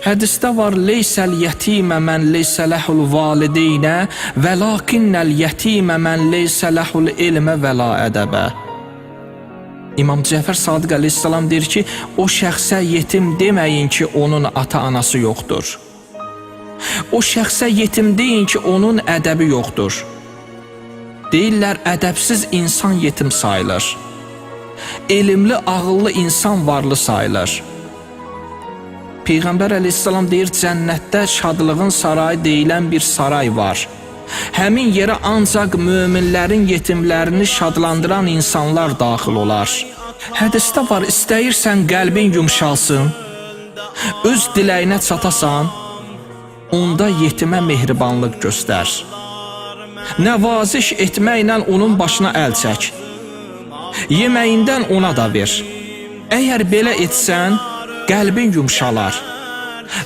Hədisdə var: "Leysəl yetimə mən leysə ləhul valideynə və lakinnəl yetimə mən leysə ləhul ilmə və la ədəbə." İmam Cəfər Sadiq əleyhissalam deyir ki, o şəxsə yetim deməyin ki, onun ata-anası yoxdur. O şəxsə yetim deyin ki, onun ədəbi yoxdur. Deyirlər, ədəbsiz insan yetim sayılır. Elmli, ağıllı insan varlı sayılır. Peyğəmbər əleyhissalam deyir, cənnətdə şadlığın sarayı deyilən bir saray var. Həmin yerə ancaq möminlərin yetimlərini şadlandıran insanlar daxil olar. Hədisdə var, istəyirsən qəlbin yumşalsın, öz diləyinə çatasan, onda yetimə mehribanlıq göstər. Nəvaziş etməklə onun başına əl çək. Yeməyindən ona da ver. Əgər belə etsən, qəlbin yumşalar.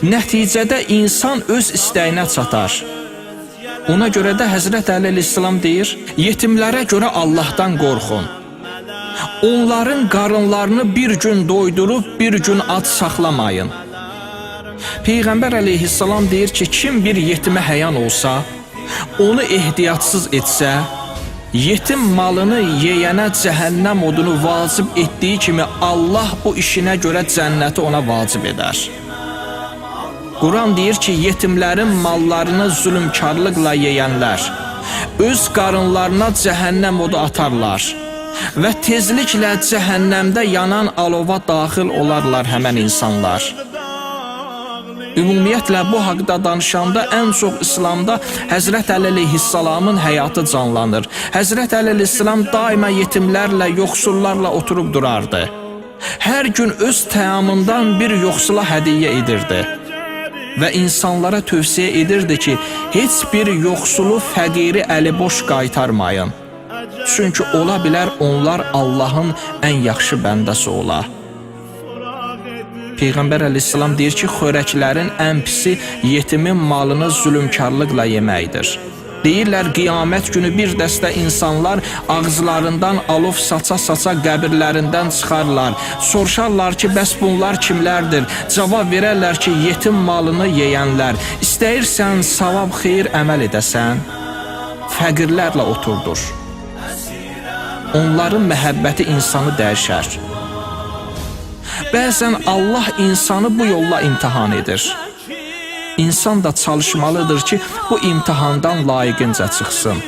Nəticədə insan öz istəyinə çatar. Ona görə də Həzrət Əli əleyhissalam deyir, yetimlərə görə Allahdan qorxun. Onların qarınlarını bir gün doydurub, bir gün ac saxlamayın. Peyğəmbər əleyhissalam deyir ki, kim bir yetimə həyan olsa, onu ehtiyatsız etsə, yetim malını yeyənə cəhənnəm odunu vacib etdiyi kimi Allah bu işinə görə cənnəti ona vacib edər. Quran deyir ki, yetimlərin mallarını zülmkarlıqla yeyənlər öz qarınlarına cəhənnəm odu atarlar və tezliklə cəhənnəmdə yanan alova daxil olarlar həmən insanlar. Ümumiyyətlə bu haqda danışanda ən çox İslamda Həzrət Əli əleyhissalamın həyatı canlanır. Həzrət Əli əleyhissalam daima yetimlərlə, yoxsullarla oturub durardı. Hər gün öz təamından bir yoxsula hədiyyə edirdi və insanlara tövsiyə edirdi ki, heç bir yoxsulu, fəqiri əliboş qaytarmayın. Çünki ola bilər onlar Allahın ən yaxşı bəndəsi ola. Peyğəmbər əleyhissalam deyir ki, xörəklərin ən pisi yetimin malını zülmkarlıqla yeməkdir. Deyirlər, qiyamət günü bir dəstə insanlar ağızlarından alov saça-saça qəbirlərindən çıxarlar. Soruşarlar ki, bəs bunlar kimlərdir? Cavab verərlər ki, yetim malını yeyənlər. İstəyirsən savab, xeyir əməl edəsən, fəqirlərlə oturdur. Onların məhəbbəti insanı dəyişər. Bəzən Allah insanı bu yolla imtihan edir. İnsan da çalışmalıdır ki, bu imtihandan layiqincə çıxsın.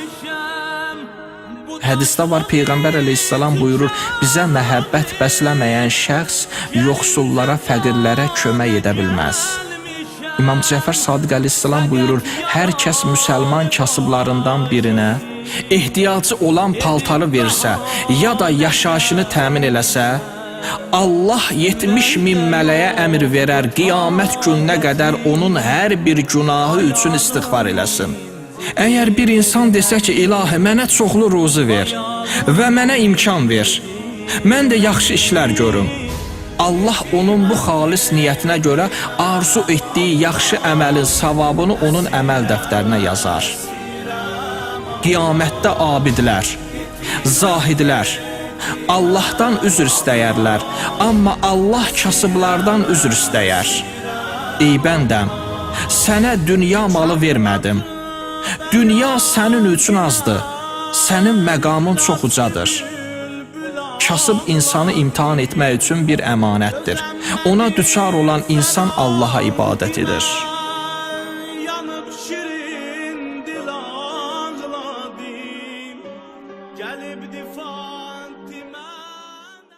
Hədisdə var, Peyğəmbər əleyhissalam buyurur, bizə məhəbbət bəsləməyən şəxs yoxsullara, fəqirlərə kömək edə bilməz. İmam Cəfər Sadiq əleyhissalam buyurur, hər kəs müsəlman kasıblarından birinə ehtiyacı olan paltarı versə, ya da yaşayışını təmin eləsə, Allah 70.000 mələyə əmr verər, qiyamət gününə qədər onun hər bir günahı üçün istiğfar eləsin. Əgər bir insan desə ki, ilahi, mənə çoxlu ruzu ver və mənə imkan ver, mən də yaxşı işlər görüm, Allah onun bu xalis niyyətinə görə arzu etdiyi yaxşı əməlin savabını onun əməl dəftərinə yazar. Qiyamətdə abidlər, zahidlər Allahdan üzr istəyərlər, amma Allah kasıblardan üzr istəyər. Ey bəndəm, sənə dünya malı vermədim. Dünya sənin üçün azdır, sənin məqamın çox ucadır. Kasıb insanı imtihan etmək üçün bir əmanətdir. Ona düçar olan insan Allaha ibadət edir. Yanıb şirin dil ağladım, gəlib difa